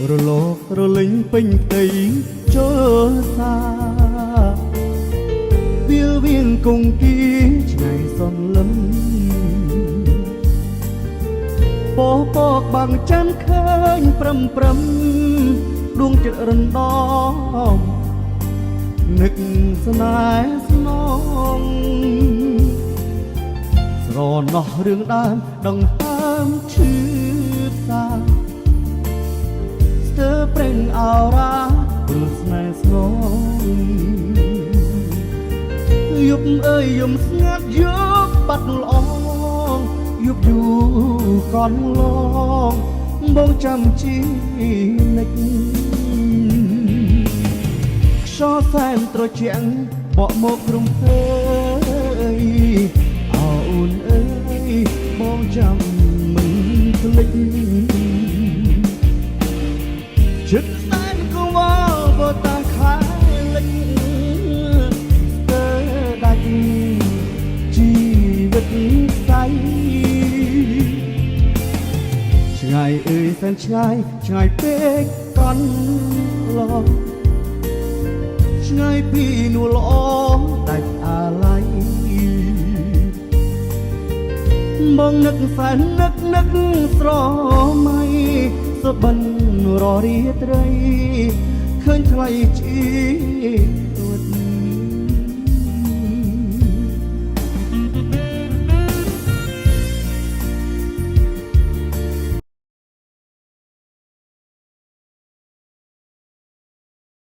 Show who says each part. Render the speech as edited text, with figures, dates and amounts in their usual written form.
Speaker 1: រលករលេងពេញផ្ទៃចូលសាវាលវាងគង្គាឆ្ងាយសន្លឹមពពកបាំងចាំឃើញព្រឹមដួងចិត្តរំដំនឹកស្នេហ៍ស្នងស្រណោះរឿងដើមដង្ហើមឈឺផ្សាស្ទើរប្រេងអោរាព្រោះស្នេហ៍ស្នងយប់អើយយំស្ងាត់យប់បាត់ល្អយប់យូរកន់ឡងបងចាំជីនិចខ្យល់សែនត្រជាក់បក់មករំភើយអូនអើយបងចាំមិនភ្លេចចិត្តសែនកង្វល់បតាំងខែលិចស្ទើរដាច់ជីវិតស្អីឆ្ងាយអើយសែនឆ្ងាយឆ្ងាយពេកកន់ឡងឆ្ងាយពីនួលល្អដាច់អាឡ័យបងនឹកសែននឹកស្រមៃសបិនររាត្រីឃើញថ្លៃជី